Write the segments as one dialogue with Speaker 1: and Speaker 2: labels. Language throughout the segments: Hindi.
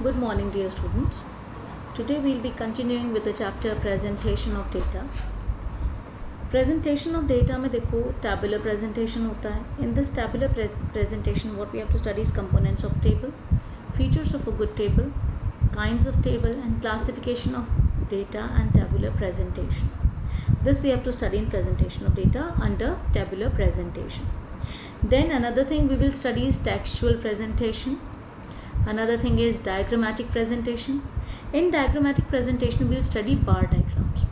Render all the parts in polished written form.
Speaker 1: Good morning, dear students. Today we'll be continuing with the chapter presentation of data. Presentation of data में देखो tabular presentation होता है. In this tabular presentation, what we have to study is components of table, features of a good table, kinds of table, and classification of data and tabular presentation. This we have to study in presentation of data under tabular presentation. Then another thing we will study is textual presentation. Another thing is diagrammatic presentation. In diagrammatic presentation, we will study bar diagrams,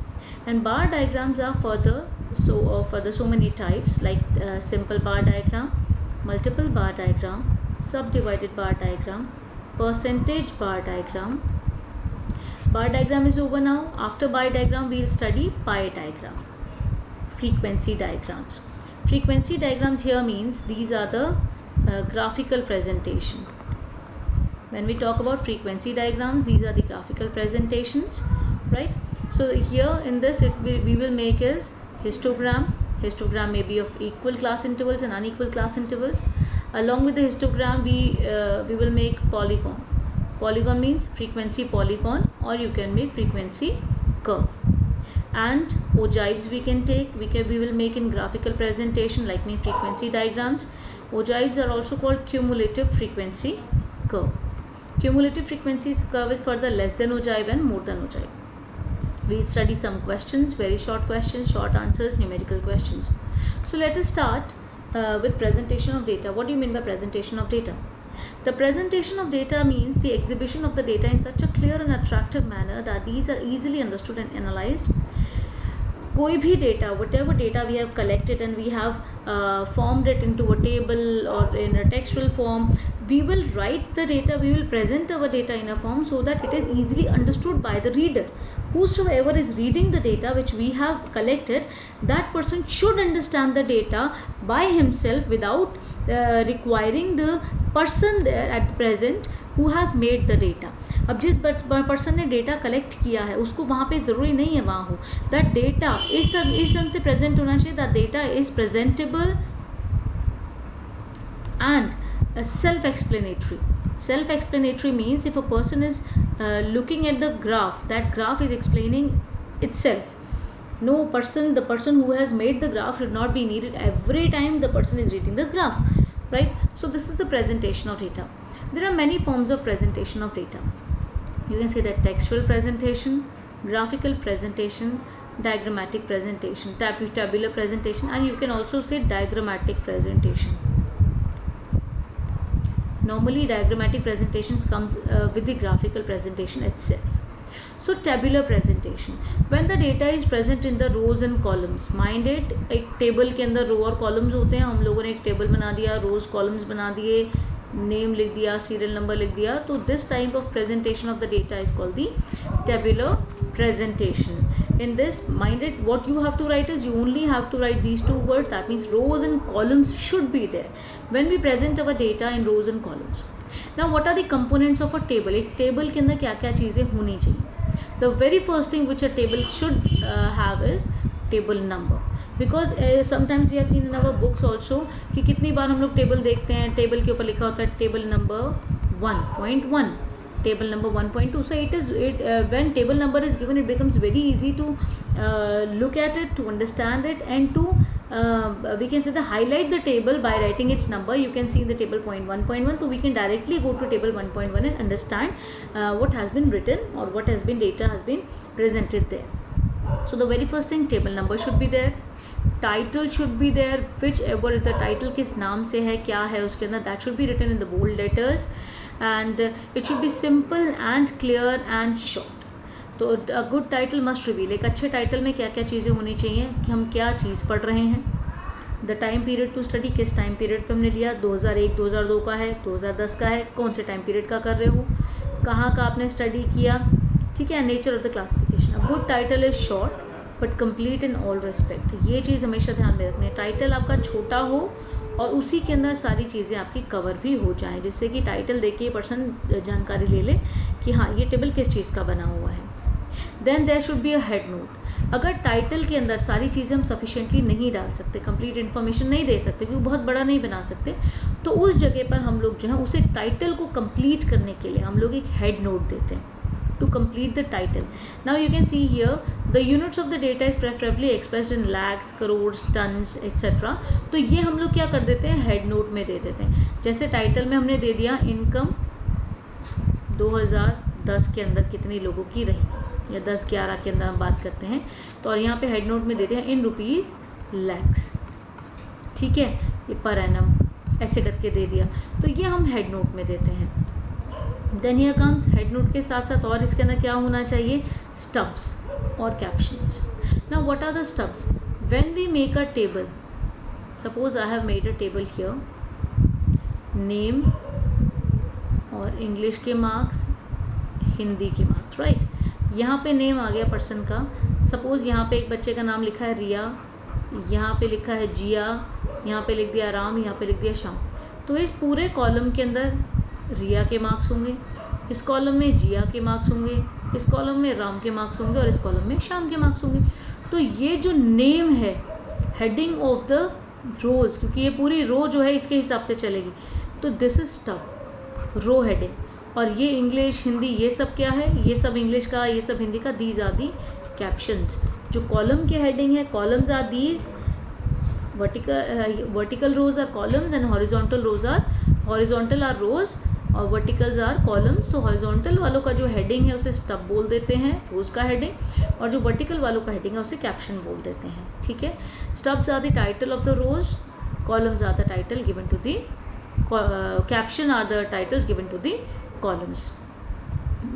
Speaker 1: and bar diagrams are further so many types like simple bar diagram, multiple bar diagram, subdivided bar diagram, percentage bar diagram. Bar diagram is over now. After bar diagram, we will study pie diagram, frequency diagrams. Frequency diagrams here means these are the graphical presentation. When we talk about frequency diagrams, these are the graphical presentations, right? So here in this we will make is histogram. Histogram may be of equal class intervals and unequal class intervals. Along with the histogram, we will make polygon. Polygon means frequency polygon, or you can make frequency curve. And ogives we can take. We will make in graphical presentation like me frequency diagrams. Ogives are also called cumulative frequency curve. Cumulative frequency curve is further less than ogive and more than ogive. We'll study some questions, very short questions, short answers, numerical questions. So let us start with presentation of data. What do you mean by presentation of data? The presentation of data means the exhibition of the data in such a clear and attractive manner that these are easily understood and analyzed. कोई भी data, whatever data we have collected and we have formed it into a table or in a textual form, we will write the data, we will present our data in a form so that it is easily understood by the reader. Whosoever is reading the data which we have collected, that person should understand the data by himself without requiring the person there at present who has made the data. अब जिस पर्सन ने डेटा कलेक्ट किया है उसको वहाँ पे ज़रूरी नहीं है वहाँ हो. दैट डेटा इस ढंग से प्रेजेंट होना चाहिए. That data is presentable and self-explanatory. Self-explanatory means if a person is looking at the graph, that graph is explaining itself. The person who has made the graph should not be needed every time the person is reading the graph, right? So this is the presentation of data. There are many forms of presentation of data. You can say that textual presentation, graphical presentation, diagrammatic presentation, tabular presentation, and you can also say diagrammatic presentation. Normally diagrammatic presentations comes with the graphical presentation itself. So tabular presentation, when the data is present in the rows and columns. Mind it, एक टेबल के अंदर रो और कॉलम्स होते हैं. हम लोगों ने एक टेबल बना दिया, रोज कॉलम्स बना दिए, नेम लिख दिया, सीरियल नंबर लिख दिया. तो this type of presentation of the data is called the tabular presentation. In this, mind it, what you have to write is you only have to write these two words. That means rows and columns should be there when we present our data in rows and columns. Now what are the components of a table? एक टेबल के अंदर क्या क्या चीज़ें होनी चाहिए? The very first thing which a table should have is table number. Because sometimes we have seen in our books also कि कितनी बार हम लोग टेबल देखते हैं, टेबल के ऊपर लिखा होता है table number 1.1, table number 1.2. So when table number is given, it becomes very easy to look at it, to understand it, and to we can say highlight the table by writing its number. You can see in the table 1.1, so we can directly go to table 1.1 and understand what has been written or what has been data has been presented there. So the very first thing, table number should be there. Title should be there, whichever the title किस नाम से है, क्या है उसके अंदर, that should be written in the bold letters, and it should be simple and clear and short. तो a good title must reveal. एक अच्छे टाइटल में क्या क्या चीज़ें होनी चाहिए कि हम क्या चीज़ पढ़ रहे हैं. The time period to study, किस टाइम पीरियड पे हमने लिया, 2001 2002 का है, 2010 का है, कौन से टाइम पीरियड का कर रहे हो, कहाँ का आपने स्टडी किया, ठीक है. Nature of the classification. A good title is short but complete in all respect. ये चीज़ हमेशा ध्यान में रखनी है. टाइटल आपका छोटा हो और उसी के अंदर सारी चीज़ें आपकी कवर भी हो जाएं, जिससे कि टाइटल देख के पर्सन जानकारी ले ले कि हाँ ये टेबल किस चीज़ का बना हुआ है. Then there should be a head note. अगर टाइटल के अंदर सारी चीज़ें हम सफिशेंटली नहीं डाल सकते, कंप्लीट इन्फॉर्मेशन नहीं दे सकते क्योंकि बहुत बड़ा नहीं बना सकते, तो उस जगह पर हम लोग जो है उसे टाइटल को कंप्लीट करने के लिए हम लोग एक हेड नोट देते हैं to complete the title. Now you can see here the units of the data is preferably expressed in lakhs, crores, tons, etc. तो ये हम लोग क्या कर देते हैं, हेड नोट में दे देते हैं. जैसे टाइटल में हमने दे दिया इनकम 2010 के अंदर कितने लोगों की रही, या 10-11 के अंदर हम बात करते हैं, तो और यहाँ पे हेड नोट में दे दिया इन रुपीज़ लैक्स. ठीक है, ये पर एनम ऐसे करके दे दिया, तो ये हम हेड नोट में देते हैं. Then here comes head note के साथ साथ और इसके अंदर क्या होना चाहिए, स्टब्स और captions. Now what are the stubs? When we make a table, suppose I have made a table here, name और इंग्लिश के मार्क्स, हिंदी के मार्क्स, राइट. यहाँ पे नेम आ गया पर्सन का, सपोज यहाँ पे एक बच्चे का नाम लिखा है रिया, यहाँ पे लिखा है जिया, यहाँ पे लिख दिया राम, यहाँ पे लिख दिया श्याम. तो इस पूरे कॉलम के अंदर रिया के मार्क्स होंगे, इस कॉलम में जिया के मार्क्स होंगे, इस कॉलम में राम के मार्क्स होंगे और इस कॉलम में श्याम के मार्क्स होंगे. तो ये जो नेम है, हेडिंग ऑफ द रोज, क्योंकि ये पूरी रो जो है इसके हिसाब से चलेगी, तो this is stub, row heading. और ये इंग्लिश, हिंदी, ये सब क्या है, ये सब इंग्लिश का, ये सब हिंदी का, दीज आर दी कैप्शंस. जो कॉलम के हेडिंग है, columns are these, vertical rows are columns and horizontal are rows और वर्टिकल्स आर कॉलम्स. तो हॉरिजॉन्टल वालों का जो हेडिंग है उसे स्टब बोल देते हैं, रोज का हेडिंग, और जो वर्टिकल वालों का हेडिंग है उसे कैप्शन बोल देते हैं. ठीक है, stubs are the title of the rows, columns are the title given to the, caption are the title given to the columns,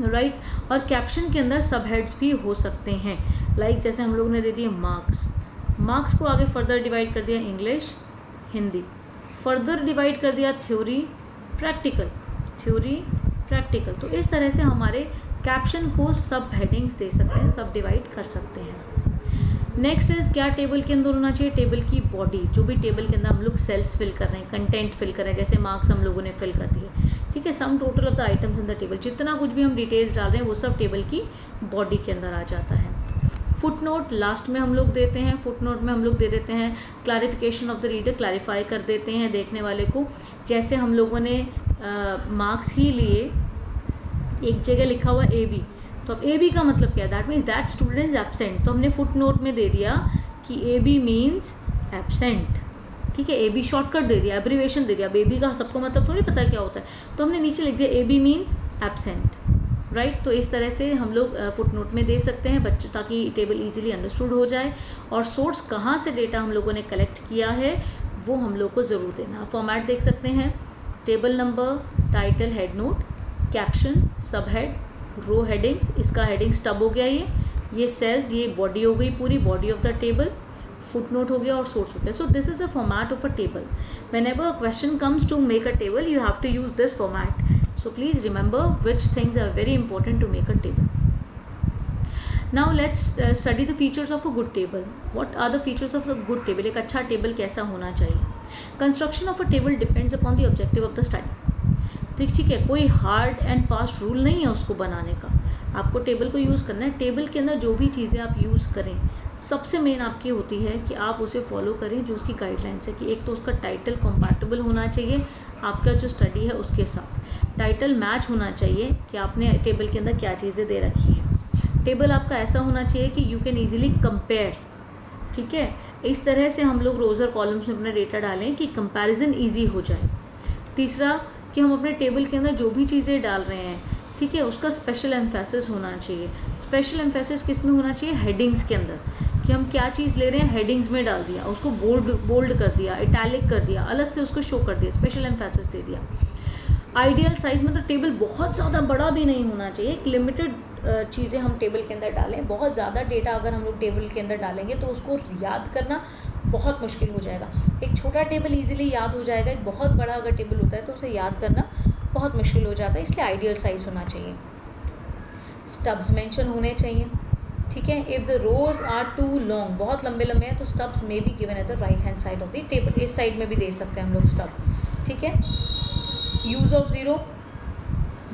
Speaker 1: right. और कैप्शन के अंदर सब हेड्स भी हो सकते हैं, लाइक जैसे हम लोग ने दे दिए मार्क्स, मार्क्स को आगे फर्दर डिवाइड कर दिया इंग्लिश, हिंदी, फर्दर डिवाइड कर दिया थ्योरी, प्रैक्टिकल, थ्योरी, प्रैक्टिकल. तो इस तरह से हमारे कैप्शन को सब हेडिंग्स दे सकते हैं, सब डिवाइड कर सकते हैं. नेक्स्ट इज क्या टेबल के अंदर होना चाहिए, टेबल की बॉडी. जो भी टेबल के अंदर हम लोग सेल्स फिल कर रहे हैं, कंटेंट फिल कर रहे हैं, जैसे मार्क्स हम लोगों ने फिल कर दिए, ठीक है, sum total of the items in the table, जितना कुछ भी हम डिटेल्स डाल रहे हैं वो सब टेबल की बॉडी के अंदर आ जाता है. फुट नोट लास्ट में हम लोग देते हैं, फुट नोट में हम लोग दे देते हैं clarification of the reader, clarify कर देते हैं देखने वाले को. जैसे हम लोगों ने मार्क्स ही लिए, एक जगह लिखा हुआ ए बी, तो अब ए बी का मतलब क्या है, that means that student is absent. तो हमने फुट नोट में दे दिया कि ए बी मीन्स एब्सेंट. ठीक है, ए बी शॉर्टकट दे दिया, एब्रीवेशन दे दिया. अब ए बी का सबको मतलब थोड़ी पता है क्या होता है, तो हमने नीचे लिख दिया A B means absent, right. तो इस तरह से हम लोग फुट नोट में दे सकते हैं बच्चों, ताकि टेबल इजीली अंडरस्टूड हो जाए. और सोर्स कहाँ से डेटा हम लोगों ने कलेक्ट किया है वो हम लोग को ज़रूर देना. फॉर्मेट देख सकते हैं, table number, title, head note, caption, sub head, row headings, इसका हेडिंग स्टब हो गया, ये सेल्स, ये बॉडी हो गई, पूरी body of the table, foot note हो गया और सोर्स हो गया. So this is a format of a table. Whenever a question comes to make a table you have to use this format. So please remember which things are very important to make a table. Now let's study the features of a good table. What are the features of a good table? एक अच्छा टेबल कैसा होना चाहिए? Construction of a table depends upon the objective of the study. ठीक है, कोई हार्ड एंड फास्ट रूल नहीं है उसको बनाने का. आपको टेबल को यूज़ करना है. टेबल के अंदर जो भी चीज़ें आप यूज़ करें, सबसे मेन आपकी होती है कि आप उसे फॉलो करें जो उसकी गाइडलाइंस है. कि एक तो उसका टाइटल कंपैटिबल होना चाहिए आपका जो स्टडी है उसके साथ, टाइटल मैच होना चाहिए कि आपने टेबल के अंदर क्या चीज़ें दे रखी हैं. टेबल आपका ऐसा होना चाहिए कि यू कैन ईजिली कंपेयर. ठीक है, इस तरह से हम लोग रोज़ और कॉलम्स में अपना डेटा डालें कि कंपैरिजन इजी हो जाए. तीसरा कि हम अपने टेबल के अंदर जो भी चीज़ें डाल रहे हैं, ठीक है, उसका स्पेशल एम्फेसिस होना चाहिए. स्पेशल एम्फेसिस किस में होना चाहिए, हेडिंग्स के अंदर, कि हम क्या चीज़ ले रहे हैं हेडिंग्स में डाल दिया, उसको बोल्ड कर दिया, इटैलिक कर दिया, अलग से उसको शो कर दिया, स्पेशल एम्फेसिस दे दिया. आइडियल साइज़ मतलब टेबल बहुत ज़्यादा बड़ा भी नहीं होना चाहिए. एक लिमिटेड चीज़ें हम टेबल के अंदर डालें. बहुत ज़्यादा डेटा अगर हम लोग टेबल के अंदर डालेंगे तो उसको याद करना बहुत मुश्किल हो जाएगा. एक छोटा टेबल इजीली याद हो जाएगा, एक बहुत बड़ा अगर टेबल होता है तो उसे याद करना बहुत मुश्किल हो जाता है. इसलिए आइडियल साइज़ होना चाहिए. स्टब्स मेंशन होने चाहिए. ठीक है, if the rows are too long, बहुत लंबे लंबे हैं, तो stubs may be given at the right hand side of the table. इस साइड में भी दे सकते हैं हम लोग स्टब. ठीक है, यूज़ ऑफ ज़ीरो.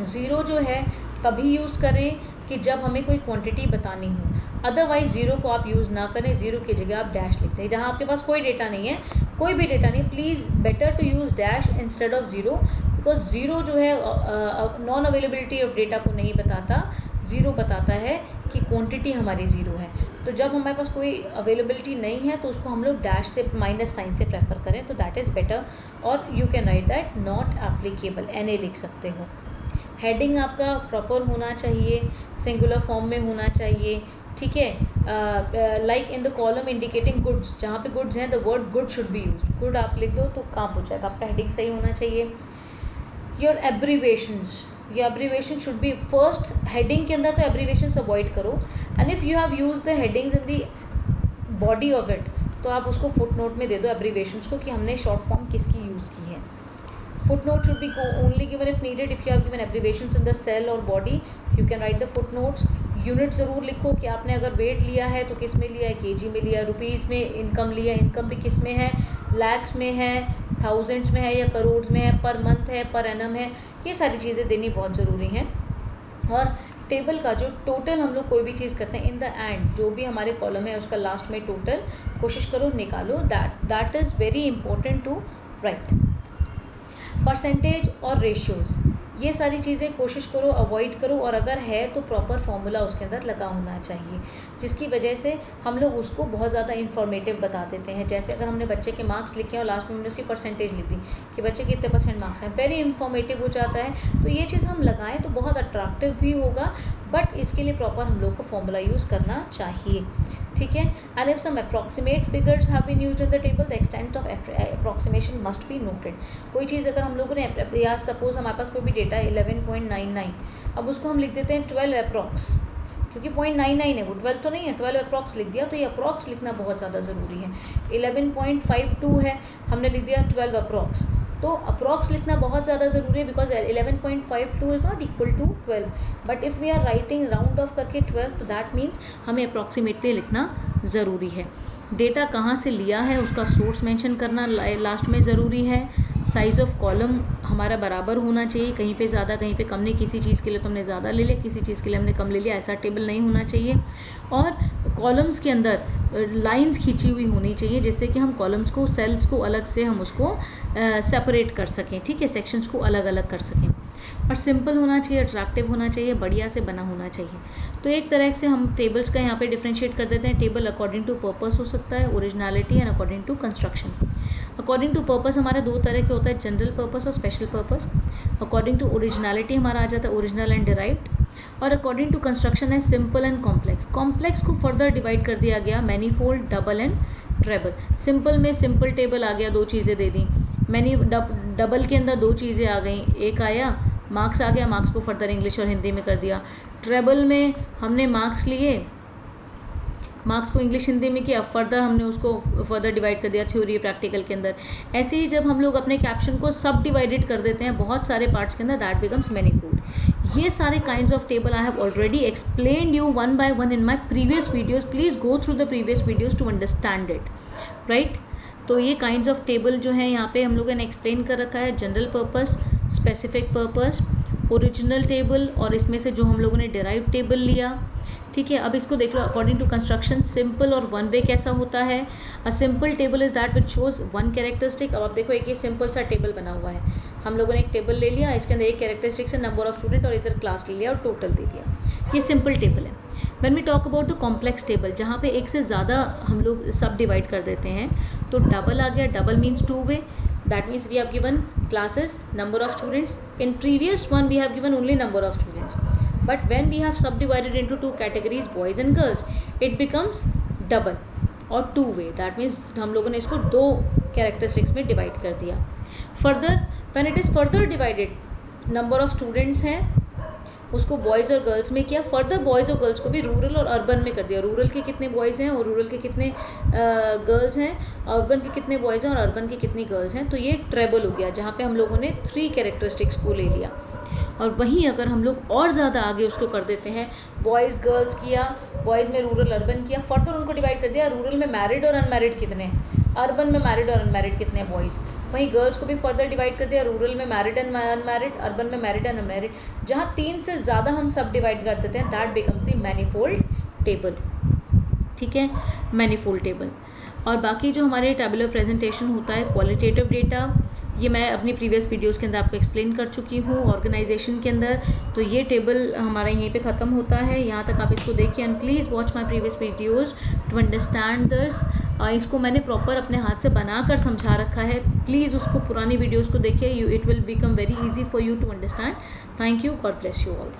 Speaker 1: ज़ीरो जो है तभी यूज़ करें कि जब हमें कोई क्वांटिटी बतानी हो. अदरवाइज ज़ीरो को आप यूज़ ना करें, ज़ीरो की जगह आप डैश लिखते हैं। जहाँ आपके पास कोई डेटा नहीं है, कोई भी डेटा नहीं, please better to use dash instead of zero, because zero जो है नॉन अवेलेबिलिटी ऑफ डेटा को नहीं बताता, ज़ीरो बताता है कि क्वांटिटी हमारी ज़ीरो है। तो जब हमारे पास कोई अवेलेबिलिटी नहीं है तो उसको हम लोग डैश से माइनस साइन से प्रेफर करें, तो दैट इज़ बेटर। और you can write that not applicable, NA लिख सकते हो। हेडिंग आपका प्रॉपर होना चाहिए, सिंगुलर फॉर्म में होना चाहिए, ठीक है। Like in the column indicating goods, जहाँ पे गुड्स हैं the word good should be used, good आप लिख दो तो काम हो जाएगा, आपका हेडिंग सही होना चाहिए। योर एब्रीवेशंस, ये abbreviation should be first, heading के अंदर तो एब्रीवेशंस अवॉइड करो, and if you have use the headings in the body of it तो आप उसको फुट नोट में दे दो एब्रीवेशंस को कि हमने शॉर्ट फॉर्म किसकी यूज़ की है। Footnote should be only given if needed. If you have given abbreviations in the cell or body, you can write the footnotes. Unit ज़रूर लिखो कि आपने अगर वेट लिया है तो किस में लिया है, केजी में लिया, रुपीज़ में इनकम लिया, इनकम भी किस में है, लैक्स में है, थाउजेंड्स में है या करोड्स में है, पर मंथ है, पर एनम है, ये सारी चीज़ें देनी बहुत ज़रूरी हैं। और टेबल का जो टोटल हम लोग कोई भी चीज़ करते हैं इन द एंड, जो भी हमारे कॉलम है उसका लास्ट में टोटल कोशिश करो निकालो, that is very important to write. Percentage और रेशियोज़, ये सारी चीज़ें कोशिश करो अवॉइड करो, और अगर है तो प्रॉपर फॉर्मूला उसके अंदर लगा होना चाहिए, जिसकी वजह से हम लोग उसको बहुत ज़्यादा इन्फॉर्मेटिव बता देते हैं। जैसे अगर हमने बच्चे के मार्क्स लिखे और लास्ट में हमने उसकी परसेंटेज लिख दी कि बच्चे के इतने % मार्क्स हैं, वेरी इन्फॉर्मेटिव हो जाता है। तो ये चीज़ हम लगाएं तो बहुत अट्रैक्टिव भी होगा, बट इसके लिए प्रॉपर हम लोग को फॉर्मूला यूज़ करना चाहिए, ठीक है। And if some approximate figures have been used in the table, the extent of approximation must be noted. कोई चीज़ अगर हम लोगों ने, या सपोज हमारे पास कोई भी डेटा है 11.99, अब उसको हम लिख देते हैं 12 अप्रॉक्स, क्योंकि 0.99 है, वो 12 तो नहीं है, 12 अप्रॉक्स लिख दिया, तो ये अप्रॉक्स लिखना बहुत ज़्यादा ज़रूरी है। 11.52 है, हमने लिख दिया 12 अप्रॉक्स, तो अप्रॉक्स लिखना बहुत ज़्यादा ज़रूरी है, because 11.52 is not equal to 12, but if we are writing round off करके 12, तो दैट मीन्स हमें अप्रॉक्सीमेटली लिखना ज़रूरी है। डेटा कहाँ से लिया है उसका सोर्स मेंशन करना लास्ट में ज़रूरी है। साइज़ ऑफ कॉलम हमारा बराबर होना चाहिए, कहीं पे ज़्यादा कहीं पे कम नहीं, किसी चीज़ के लिए तो हमने ज़्यादा ले लिया, किसी चीज़ के लिए हमने कम ले लिया, ऐसा टेबल नहीं होना चाहिए। और कॉलम्स के अंदर लाइंस खींची हुई होनी चाहिए, जिससे कि हम कॉलम्स को, सेल्स को अलग से हम उसको सेपरेट कर सकें, ठीक है, सेक्शंस को अलग अलग कर सकें। और सिंपल होना चाहिए, अट्रैक्टिव होना चाहिए, बढ़िया से बना होना चाहिए। तो एक तरह से हम टेबल्स का यहाँ पे डिफ्रेंशिएट कर देते हैं। टेबल अकॉर्डिंग टू पर्पस हो सकता है, originality, and according to construction. According to purpose हमारा दो तरह के होता है, जनरल पर्पस और special purpose. According to originality हमारा आ जाता है ओरिजिनल एंड डिराइव्ड, और अकॉर्डिंग टू कंस्ट्रक्शन है सिंपल एंड कॉम्प्लेक्स। कॉम्प्लेक्स को फर्दर डिवाइड कर दिया गया, manifold, double and treble. Simple में सिंपल टेबल आ गया, दो चीज़ें दे दी। डबल के अंदर दो चीज़ें आ गई, एक आया मार्क्स आ गया, मार्क्स को फर्दर इंग्लिश और हिंदी में कर दिया। ट्रेबल में हमने मार्क्स लिए, मार्क्स को इंग्लिश हिंदी में किया, फर्दर हमने उसको फर्दर डिवाइड कर दिया थ्योरी प्रैक्टिकल के अंदर। ऐसे ही जब हम लोग अपने कैप्शन को सब डिवाइडेड कर देते हैं बहुत सारे पार्ट्स के अंदर, दैट बिकम्स मैनीफोल्ड। ये सारे kinds of table I have already explained you one by one in my previous videos, please go through the previous videos to understand it, right. तो ये काइंड्स ऑफ टेबल जो है यहाँ पे हम लोगों ने एक्सप्लेन कर रखा है, general purpose, specific purpose, original table, और इसमें से जो हम लोगों ने डिराइव टेबल लिया, ठीक है। अब इसको देख लो अकॉर्डिंग टू कंस्ट्रक्शन, सिंपल और वन वे कैसा होता है। A simple table is that which shows one characteristic. अब आप देखो एक ये सिंपल सा टेबल बना हुआ है, हम लोगों ने एक टेबल ले लिया, इसके अंदर एक कैरेक्टरिस्टिक्स है, नंबर ऑफ स्टूडेंट, और इधर क्लास ले लिया और टोटल दे दिया, ये सिंपल टेबल है। When we talk about the complex table, जहाँ पे एक से ज़्यादा हम लोग सब डिवाइड कर देते हैं, तो डबल आ गया, double means two way, that means we have given classes, number of students. In previous one we have given only number of students, but when we have subdivided into two categories, boys and girls, it becomes double or two way. That means हम लोगों ने इसको दो characteristics में divide कर दिया। Further, when it is further divided, number of students हैं, उसको बॉयज़ और गर्ल्स में किया, फर्दर बॉयज़ और गर्ल्स को भी रूरल और अर्बन में कर दिया। रूरल के कितने बॉयज़ हैं और रूरल के कितने गर्ल्स हैं, अर्बन के कितने बॉयज़ हैं और अर्बन के कितनी गर्ल्स हैं, तो ये ट्रेबल हो गया, जहाँ पे हम लोगों ने 3 कैरेक्टरिस्टिक्स को ले लिया। और वहीं अगर हम लोग और ज़्यादा आगे उसको कर देते हैं, बॉयज़ गर्ल्स किया, बॉयज़ में रूरल अर्बन किया, फर्दर उनको डिवाइड कर दिया, रूरल में मैरिड और अनमैरिड कितने, अर्बन में मैरिड और अनमैरिड कितने बॉयज़, वहीं गर्ल्स को भी फर्दर डिवाइड कर दिया, रूरल में मैरिड एंड अनमैरिड, अर्बन में मैरिड एंड अनमैरिड। जहाँ 3 से ज़्यादा हम सब डिवाइड कर देते हैं, that becomes the manifold table. ठीक है, मैनीफोल्ड टेबल। और बाकी जो हमारे टेबुलर प्रेजेंटेशन होता है, क्वालिटेटिव डेटा, ये मैं अपनी प्रीवियस वीडियोस के अंदर आपको एक्सप्लेन कर चुकी हूँ ऑर्गेनाइजेशन के अंदर। तो ये टेबल हमारा यहीं पे ख़त्म होता है, यहाँ तक आप इसको देखिए। And please watch my previous videos to understand this. इसको मैंने प्रॉपर अपने हाथ से बना कर समझा रखा है, प्लीज़ उसको पुरानी वीडियोज़ को देखिए, it will become very easy for you to understand. Thank you, God bless you all.